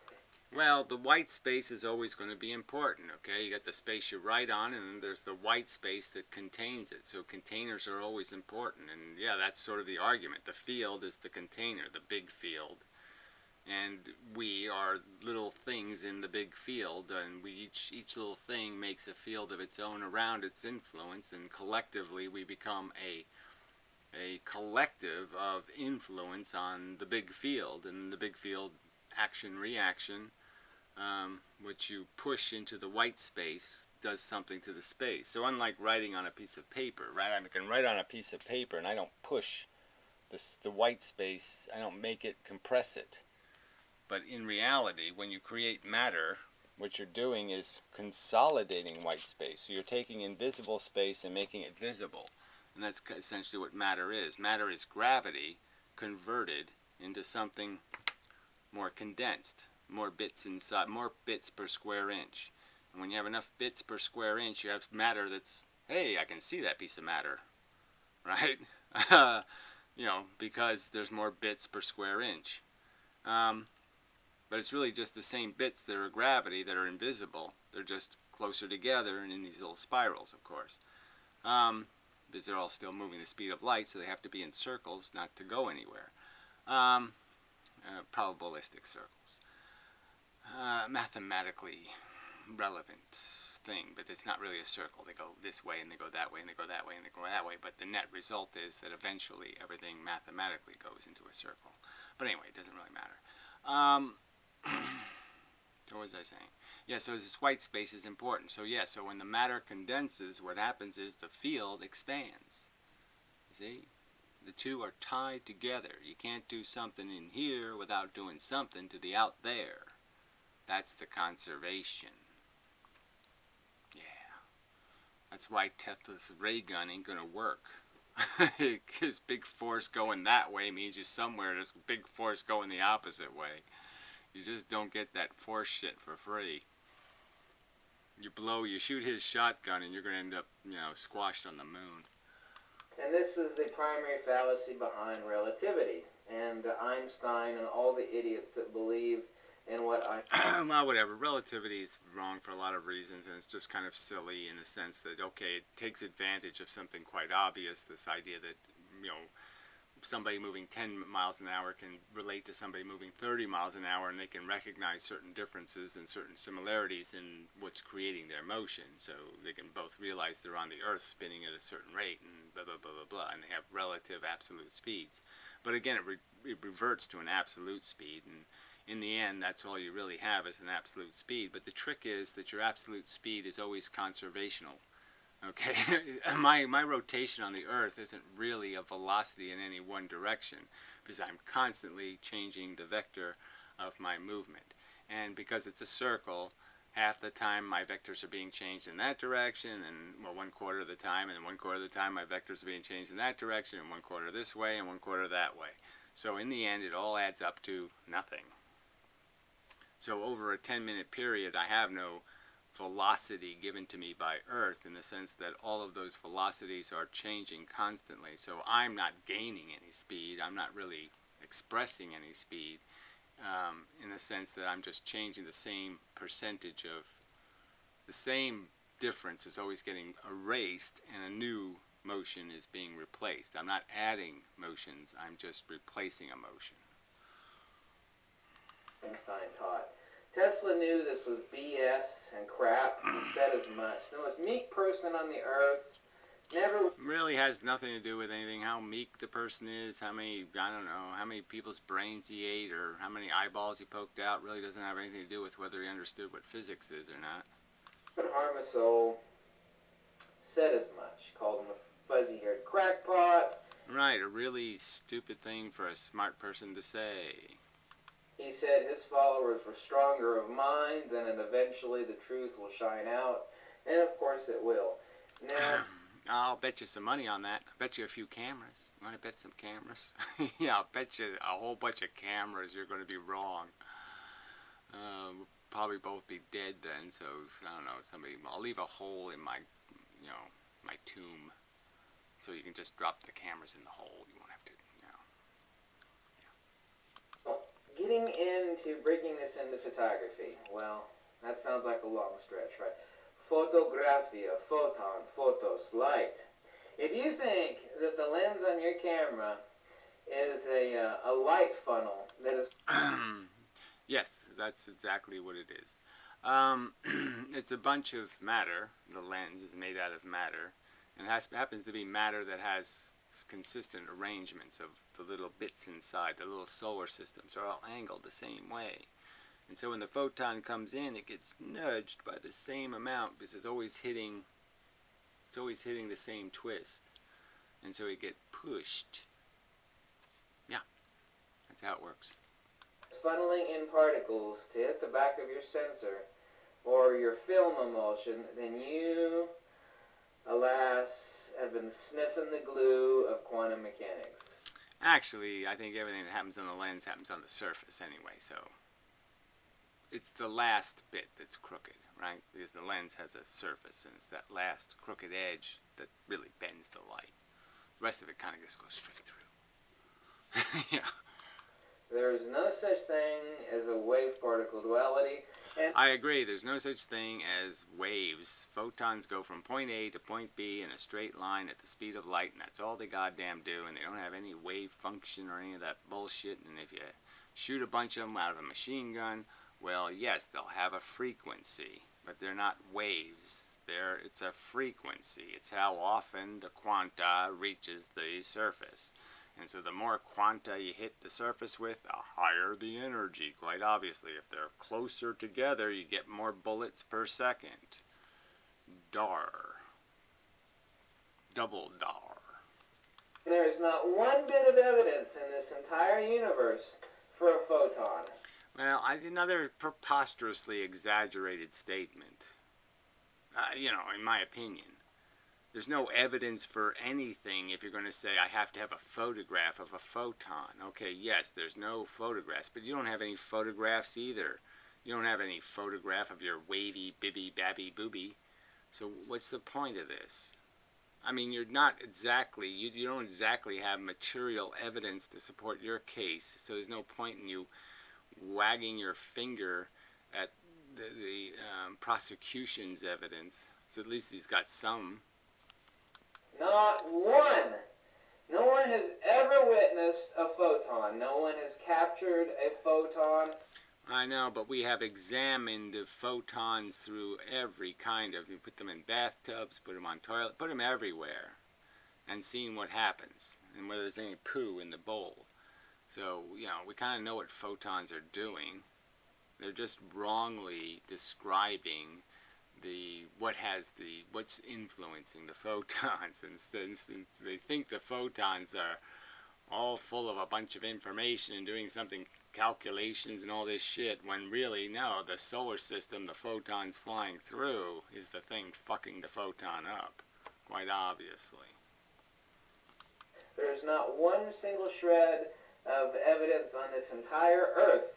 Well, the white space is always going to be important, okay? You got the space you write on, and then there's the white space that contains it. So containers are always important, and yeah, that's sort of the argument. The field is the container, the big field, and we are little things in the big field, and each little thing makes a field of its own around its influence, and collectively we become a collective of influence on the big field, and the big field action-reaction, which you push into the white space, does something to the space. So unlike writing on a piece of paper, right? I can write on a piece of paper and I don't push the white space, I don't make it compress it. But in reality, when you create matter, what you're doing is consolidating white space. So you're taking invisible space and making it visible. And that's essentially what matter is. Matter is gravity converted into something more condensed, more bits inside, more bits per square inch. And when you have enough bits per square inch, you have matter that's, hey, I can see that piece of matter, right? You know, because there's more bits per square inch. But it's really just the same bits that are gravity that are invisible. They're just closer together and in these little spirals, of course. Because they're all still moving the speed of light, so they have to be in circles, not to go anywhere. Probabilistic circles. Mathematically relevant thing, but it's not really a circle. They go this way and they go that way and they go that way and they go that way, but the net result is that eventually everything mathematically goes into a circle. But anyway, it doesn't really matter. So what was I saying? Yeah, so this white space is important. So yeah, so when the matter condenses, what happens is the field expands. See? The two are tied together. You can't do something in here without doing something to the out there. That's the conservation. Yeah. That's why Tesla's ray gun ain't gonna work. Because big force going that way means you somewhere there's big force going the opposite way. You just don't get that force shit for free. You shoot his shotgun and you're gonna end up, you know, squashed on the moon. And this is the primary fallacy behind relativity. And Einstein and all the idiots that believe in what I... Well, whatever. Relativity is wrong for a lot of reasons, and it's just kind of silly in the sense that, okay, it takes advantage of something quite obvious, this idea that, you know, somebody moving 10 miles an hour can relate to somebody moving 30 miles an hour, and they can recognize certain differences and certain similarities in what's creating their motion. So they can both realize they're on the Earth spinning at a certain rate and blah, blah, blah, blah, blah, and they have relative absolute speeds. But again, it reverts to an absolute speed, and in the end, that's all you really have is an absolute speed. But the trick is that your absolute speed is always conservational. Okay, my rotation on the Earth isn't really a velocity in any one direction, because I'm constantly changing the vector of my movement. And because it's a circle, half the time my vectors are being changed in that direction, and well, 1/4 of the time, and then 1/4 of the time my vectors are being changed in that direction, and 1/4 this way, and 1/4 that way. So in the end, it all adds up to nothing. So over a 10-minute period, I have no velocity given to me by Earth, in the sense that all of those velocities are changing constantly. So I'm not gaining any speed. I'm not really expressing any speed, in the sense that I'm just changing the same percentage of the same difference is always getting erased, and a new motion is being replaced. I'm not adding motions. I'm just replacing a motion. Einstein taught. Tesla knew this was BS and crap and said as much. The most meek person on the Earth never... Really has nothing to do with anything, how meek the person is, how many, I don't know, how many people's brains he ate, or how many eyeballs he poked out. Really doesn't have anything to do with whether he understood what physics is or not. harm a soul. Said as much. Called him a fuzzy-haired crackpot. Right, a really stupid thing for a smart person to say. He said his followers were stronger of mind, and eventually the truth will shine out, and of course it will. Now, I'll bet you some money on that. I'll bet you a few cameras. You want to bet some cameras? Yeah, I'll bet you a whole bunch of cameras you're going to be wrong. We'll probably both be dead then, so I don't know, I'll leave a hole in my, you know, my tomb, so you can just drop the cameras in the hole. You won't have to, you know. getting into breaking this into photography, well, that sounds like a long stretch, right? Photographia, photon, photos, light. If you think that the lens on your camera is a light funnel that is... Yes, that's exactly what it is. It's a bunch of matter. The lens is made out of matter, and happens to be matter that has consistent arrangements of the little bits inside. The little solar systems are all angled the same way. And so when the photon comes in, it gets nudged by the same amount, because it's always hitting the same twist. And so it gets pushed. Yeah, that's how it works. Funneling in particles to hit the back of your sensor or your film emulsion, then you, alas, have been sniffing the glue of quantum mechanics. Actually, I think everything that happens on the lens happens on the surface anyway, so it's the last bit that's crooked, right? Because the lens has a surface, and it's that last crooked edge that really bends the light. The rest of it kind of just goes straight through. Yeah. There is no such thing as a wave-particle duality. And I agree, there's no such thing as waves. Photons go from point A to point B in a straight line at the speed of light, and that's all they goddamn do, and they don't have any wave function or any of that bullshit, and if you shoot a bunch of them out of a machine gun, well, yes, they'll have a frequency, but they're not waves. It's a frequency. It's how often the quanta reaches the surface. And so the more quanta you hit the surface with, the higher the energy, quite obviously. If they're closer together, you get more bullets per second. Dar. Double dar. there is not one bit of evidence in this entire universe for a photon. Well, another preposterously exaggerated statement. In my opinion. There's no evidence for anything if you're going to say I have to have a photograph of a photon. Okay, yes, there's no photographs, but you don't have any photographs either. You don't have any photograph of your wavy, bibby, babby, booby. So what's the point of this? I mean, you're not exactly, you don't exactly have material evidence to support your case, so there's no point in you wagging your finger at the prosecution's evidence. So at least he's got some. Not one. No one has ever witnessed a photon. No one has captured a photon. I know, but we have examined the photons through every kind of, you put them in bathtubs, put them on toilet, put them everywhere, and seen what happens, and whether there's any poo in the bowl. So, we kind of know what photons are doing. They're just wrongly describing what's influencing the photons, and since they think the photons are all full of a bunch of information and doing something, calculations and all this shit, when really, no, the solar system, the photons flying through, is the thing fucking the photon up, quite obviously. There's not one single shred of evidence on this entire Earth,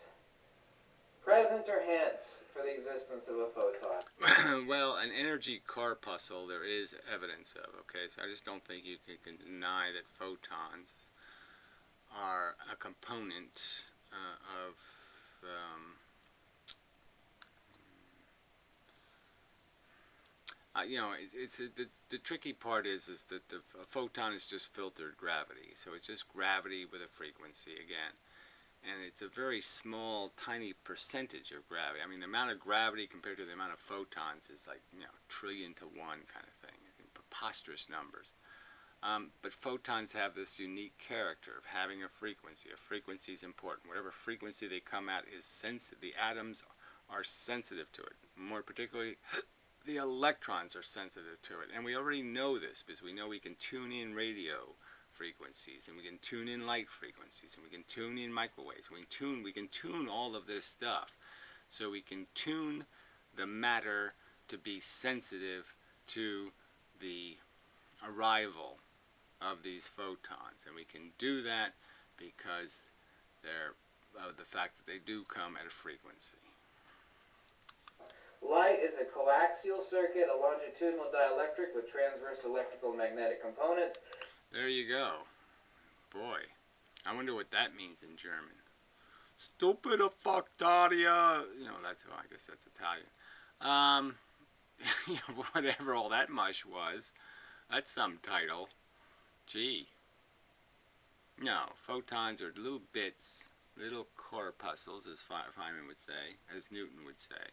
present or hence, for the existence of a photon. Well, an energy corpuscle there is evidence of, okay? So I just don't think you can deny that photons are a component of the tricky part is that the photon is just filtered gravity. So it's just gravity with a frequency again. And it's a very small, tiny percentage of gravity. I mean, the amount of gravity compared to the amount of photons is like, trillion to one kind of thing. Preposterous numbers. But photons have this unique character of having a frequency. A frequency is important. Whatever frequency they come at is sensitive. The atoms are sensitive to it. More particularly, the electrons are sensitive to it. And we already know this because we know we can tune in radio frequencies, and we can tune in light frequencies, and we can tune in microwaves. We can tune all of this stuff. So we can tune the matter to be sensitive to the arrival of these photons, and we can do that because of the fact that they do come at a frequency. Light is a coaxial circuit, a longitudinal dielectric with transverse electrical magnetic component. There you go. Boy, I wonder what that means in German. Stupida factaria. I guess that's Italian. Whatever all that mush was. That's some title. Gee. No, photons are little bits, little corpuscles, as Feynman would say, as Newton would say.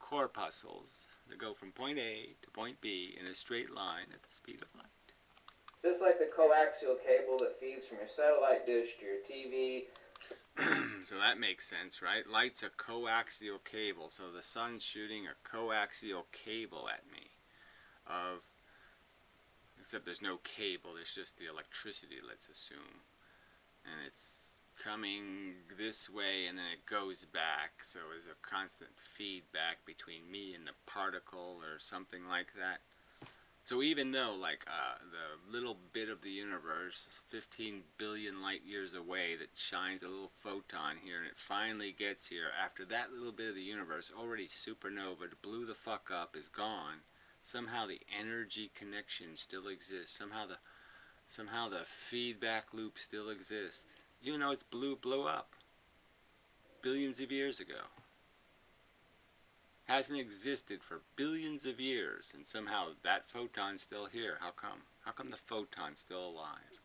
Corpuscles that go from point A to point B in a straight line at the speed of light. Just like the coaxial cable that feeds from your satellite dish to your TV. So that makes sense, right? Light's a coaxial cable, so the sun's shooting a coaxial cable at me. Except there's no cable, there's just the electricity, let's assume. And it's coming this way and then it goes back, so there's a constant feedback between me and the particle or something like that. So even though, like, the little bit of the universe is 15 billion light years away that shines a little photon here, and it finally gets here after that little bit of the universe, already supernova, blew the fuck up, is gone, somehow the energy connection still exists. Somehow the feedback loop still exists, even though it's blew up billions of years ago. Hasn't existed for billions of years, and somehow that photon's still here. How come? How come the photon's still alive?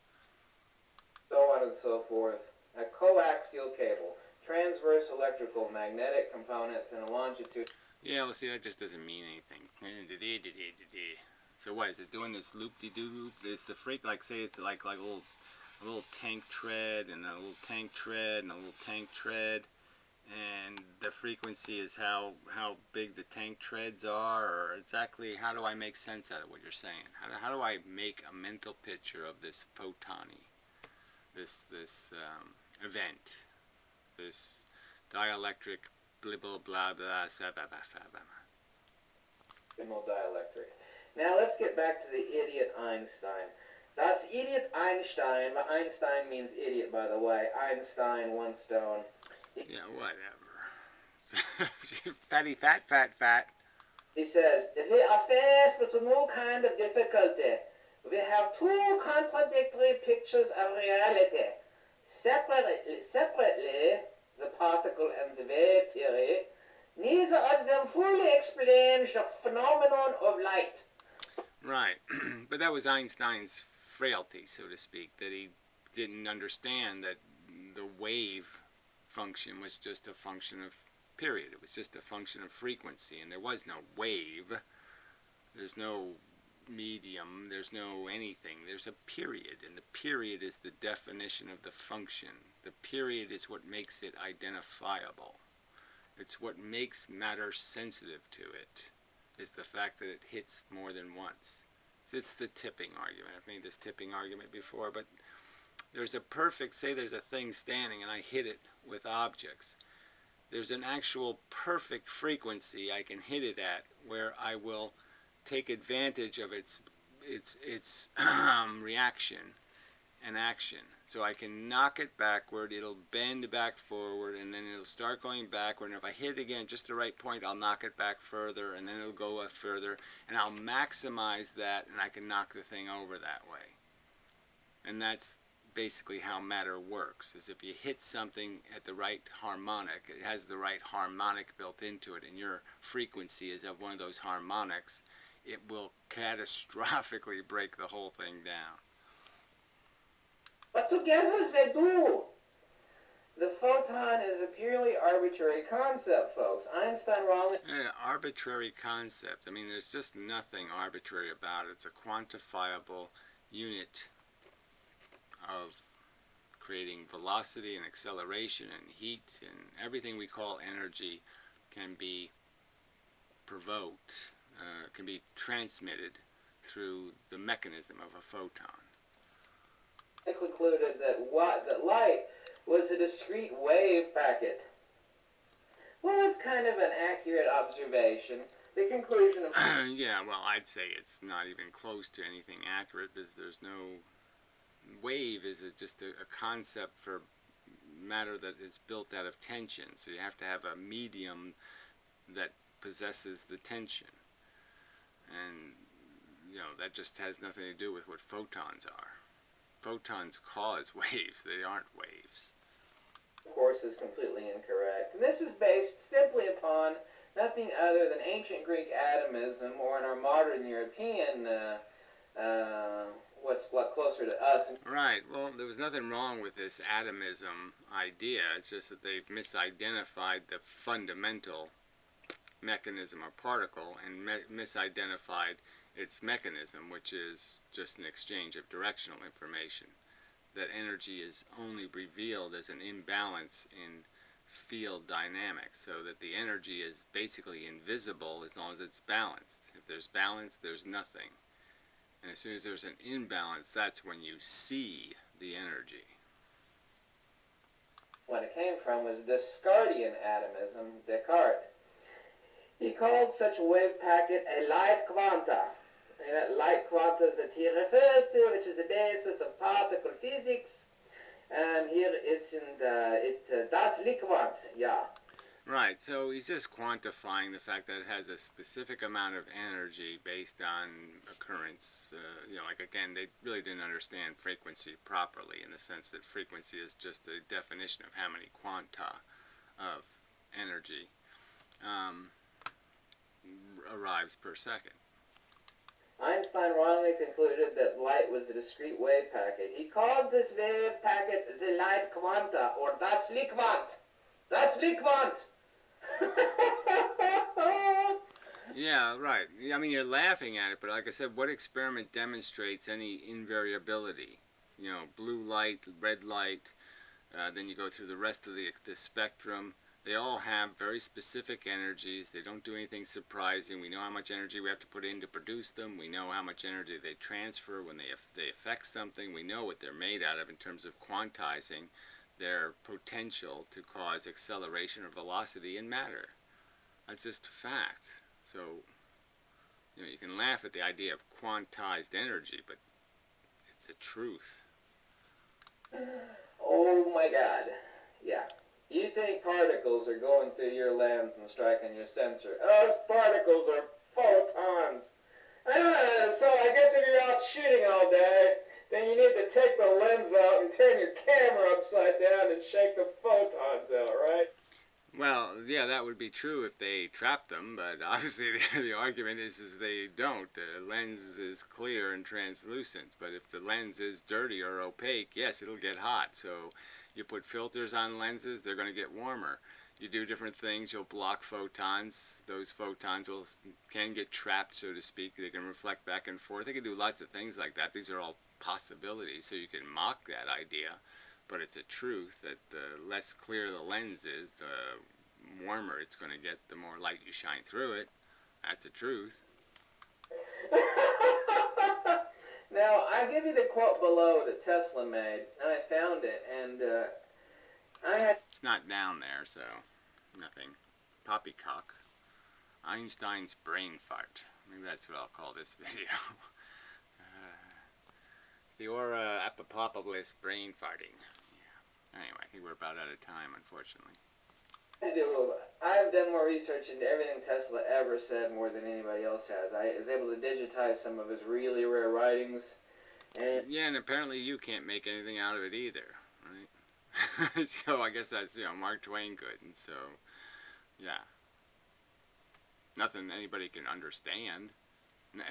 So on and so forth. A coaxial cable, transverse electrical magnetic components, and a longitude. Yeah, well, see, that just doesn't mean anything. So what is it doing? This loop-de-doo loop? Is the freak, like, say it's like a little tank tread and a little tank tread and a little tank tread, and the frequency is how big the tank treads are, or exactly how do I make sense out of what you're saying? How do I make a mental picture of this photony, this event, this dielectric blah blah blah blah Dielectric. Now let's get back to the idiot Einstein. Das Idiot Einstein. Einstein means idiot, by the way. Einstein, 1 stone. Yeah, whatever. Fatty, fat. He says, we are faced with no kind of difficulty. We have two contradictory pictures of reality. Separately, the particle and the wave theory, neither of them fully explains the phenomenon of light. Right, but that was Einstein's frailty, so to speak, that he didn't understand that the wave function was just a function of period. It was just a function of frequency, and there was no wave. There's no medium. There's no anything. There's a period, and the period is the definition of the function. The period is what makes it identifiable. It's what makes matter sensitive to it, is the fact that it hits more than once. It's the tipping argument. I've made this tipping argument before, but there's a perfect, say there's a thing standing and I hit it with objects. There's an actual perfect frequency I can hit it at where I will take advantage of its reaction and action. So I can knock it backward, it'll bend back forward, and then it'll start going backward, and if I hit it again just the right point, I'll knock it back further, and then it'll go further, and I'll maximize that, and I can knock the thing over that way. And that's basically how matter works, is if you hit something at the right harmonic, it has the right harmonic built into it, and your frequency is of one of those harmonics, it will catastrophically break the whole thing down. But together they do. The photon is a purely arbitrary concept, folks. Einstein wrongly... Arbitrary concept. I mean, there's just nothing arbitrary about it. It's a quantifiable unit of creating velocity and acceleration and heat, and everything we call energy can be provoked, can be transmitted through the mechanism of a photon. I concluded that light was a discrete wave packet. Well, it's kind of an accurate observation. The conclusion of... Yeah, well, I'd say it's not even close to anything accurate, because there's no... Wave is just a concept for matter that is built out of tension. So you have to have a medium that possesses the tension. And, you know, that just has nothing to do with what photons are. Photons cause waves. They aren't waves. Of course, is completely incorrect. And this is based simply upon nothing other than ancient Greek atomism, or in our modern European, what's closer to us. Right. Well, there was nothing wrong with this atomism idea. It's just that they've misidentified the fundamental mechanism or particle and misidentified its mechanism, which is just an exchange of directional information. That energy is only revealed as an imbalance in field dynamics, so that the energy is basically invisible as long as it's balanced. If there's balance, there's nothing. And as soon as there's an imbalance, that's when you see the energy. When it came from was Descartian atomism, Descartes. He called such a wave packet a light quanta. Light quanta that he refers to, which is the basis of particle physics. And here it's in das Lichtquant, yeah. Right, so he's just quantifying the fact that it has a specific amount of energy based on occurrence. Like again, they really didn't understand frequency properly in the sense that frequency is just a definition of how many quanta of energy arrives per second. Einstein wrongly concluded that light was a discrete wave packet. He called this wave packet the light quanta, or das Lichtquant. Das Lichtquant! Yeah, right. I mean, you're laughing at it, but like I said, what experiment demonstrates any invariability? Blue light, red light, then you go through the rest of the spectrum. They all have very specific energies. They don't do anything surprising. We know how much energy we have to put in to produce them. We know how much energy they transfer when they affect something. We know what they're made out of in terms of quantizing their potential to cause acceleration or velocity in matter. That's just fact. So, you can laugh at the idea of quantized energy, but it's a truth. Oh my God. Yeah. You think particles are going through your lens and striking your sensor. Those particles are photons. So I guess if you're out shooting all day, then you need to take the lens out and turn your camera upside down and shake the photons out, right? Well, yeah, that would be true if they trap them, but obviously the argument is they don't. The lens is clear and translucent, but if the lens is dirty or opaque, yes, it'll get hot. So you put filters on lenses, they're going to get warmer. You do different things, you'll block photons. Those photons can get trapped, so to speak. They can reflect back and forth. They can do lots of things like that. These are all possibilities, so you can mock that idea. But it's a truth that the less clear the lens is, the warmer it's going to get, the more light you shine through it. That's a truth. Now, I give you the quote below that Tesla made, and I found it, and It's not down there, so nothing. Poppycock. Einstein's brain fart. Maybe that's what I'll call this video. Theoria Apophasis, brain farting. Yeah. Anyway, I think we're about out of time, unfortunately. I've done more research into everything Tesla ever said more than anybody else has. I was able to digitize some of his really rare writings. Yeah, and apparently you can't make anything out of it either, right? So I guess that's, Mark Twain couldn't, so, yeah. Nothing anybody can understand.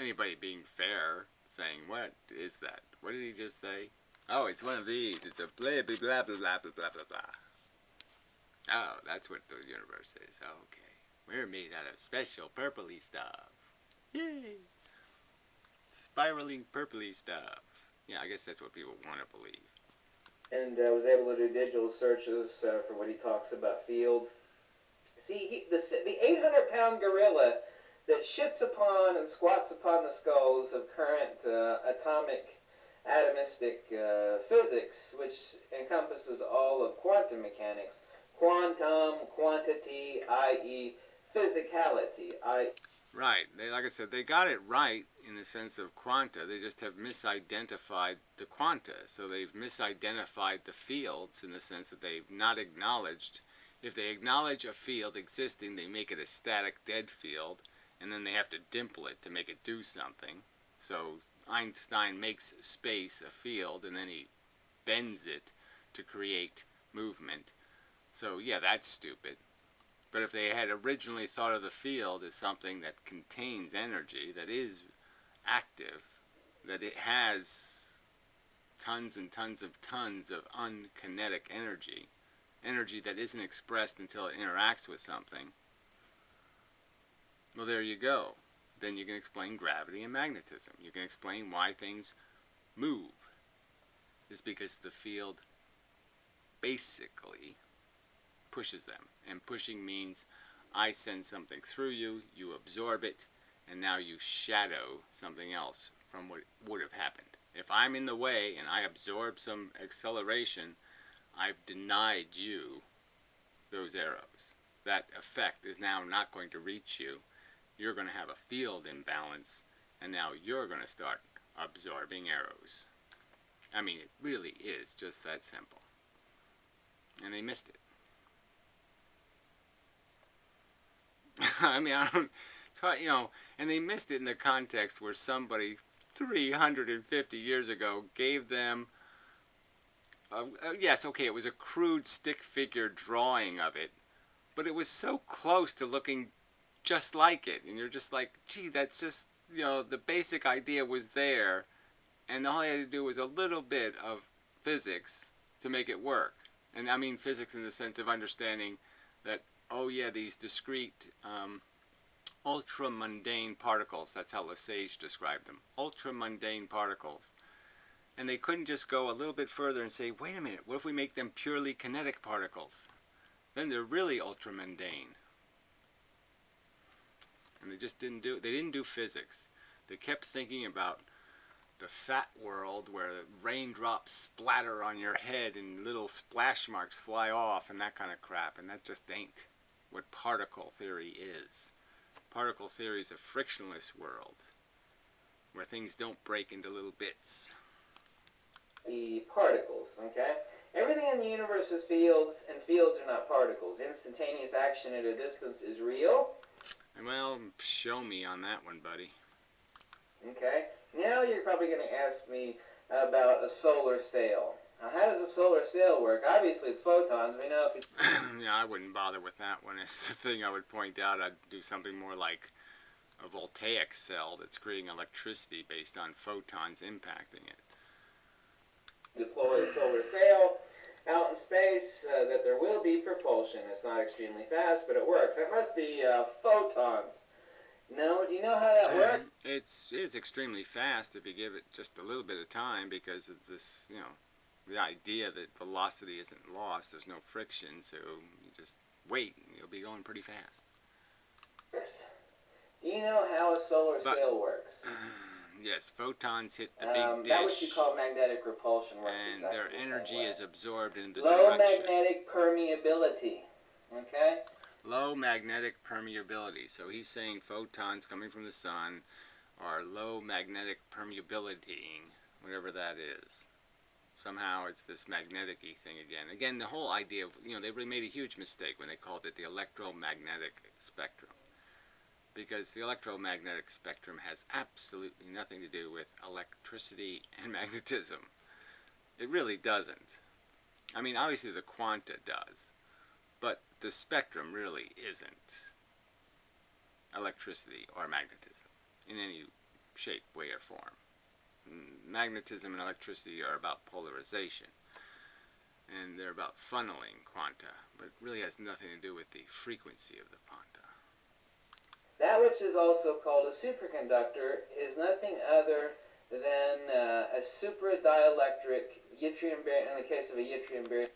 Anybody being fair, saying, what is that? What did he just say? Oh, it's one of these. It's a blah, blah, blah, blah, blah, blah, blah, blah. Oh, that's what the universe is. Okay. We're made out of special purpley stuff. Yay! Spiraling purpley stuff. Yeah, I guess that's what people want to believe. And I was able to do digital searches for what he talks about fields. See, the 800-pound gorilla that shits upon and squats upon the skulls of current atomic atomistic physics, which encompasses all of quantum mechanics, quantum, quantity, i.e. physicality. Right. Like I said, they got it right in the sense of quanta. They just have misidentified the quanta. So they've misidentified the fields in the sense that they've not acknowledged. If they acknowledge a field existing, they make it a static dead field, and then they have to dimple it to make it do something. So Einstein makes space a field, and then he bends it to create movement. So yeah, that's stupid. But if they had originally thought of the field as something that contains energy, that is active, that it has tons and tons of unkinetic energy, energy that isn't expressed until it interacts with something, well, there you go. Then you can explain gravity and magnetism. You can explain why things move. It's because the field basically pushes them. And pushing means I send something through you, you absorb it, and now you shadow something else from what would have happened. If I'm in the way and I absorb some acceleration, I've denied you those arrows. That effect is now not going to reach you. You're going to have a field imbalance, and now you're going to start absorbing arrows. I mean, it really is just that simple. And they missed it. I mean, I don't, it's hard, and they missed it in the context where somebody 350 years ago gave them, yes, okay, it was a crude stick figure drawing of it, but it was so close to looking just like it, and you're just like, gee, that's just, the basic idea was there, and all I had to do was a little bit of physics to make it work. And I mean physics in the sense of understanding that, oh yeah, these discrete, ultra-mundane particles, that's how Lesage described them, ultra-mundane particles. And they couldn't just go a little bit further and say, wait a minute, what if we make them purely kinetic particles? Then they're really ultra-mundane. And they just didn't do physics. They kept thinking about the fat world where raindrops splatter on your head and little splash marks fly off and that kind of crap, and that just ain't what particle theory is. Particle theory is a frictionless world where things don't break into little bits. The particles, okay? Everything in the universe is fields, and fields are not particles. Instantaneous action at a distance is real. Well, show me on that one, buddy. Okay. Now you're probably going to ask me about a solar sail. Now, how does a solar sail work? Obviously, it's photons. We know if it's... Yeah, I wouldn't bother with that one. It's the thing I would point out. I'd do something more like a voltaic cell that's creating electricity based on photons impacting it. Deploy a solar sail out in space, that there will be propulsion. It's not extremely fast, but it works. That must be photons. No, do you know how that works? It is extremely fast if you give it just a little bit of time because of this, the idea that velocity isn't lost. There's no friction, so you just wait and you'll be going pretty fast. Do you know how a solar sail works? Yes, photons hit the big dish. That's what you call magnetic repulsion. And their energy is absorbed in the low direction. Magnetic permeability. Okay? Low magnetic permeability. So he's saying photons coming from the sun are low magnetic permeability, whatever that is. Somehow it's this magnetic-y thing again. Again, the whole idea of, they really made a huge mistake when they called it the electromagnetic spectrum. Because the electromagnetic spectrum has absolutely nothing to do with electricity and magnetism. It really doesn't. I mean, obviously the quanta does, but the spectrum really isn't electricity or magnetism in any shape, way, or form. Magnetism and electricity are about polarization, and they're about funneling quanta, but it really has nothing to do with the frequency of the quanta. That which is also called a superconductor is nothing other than a supradielectric yttrium barium, in the case of a yttrium barium.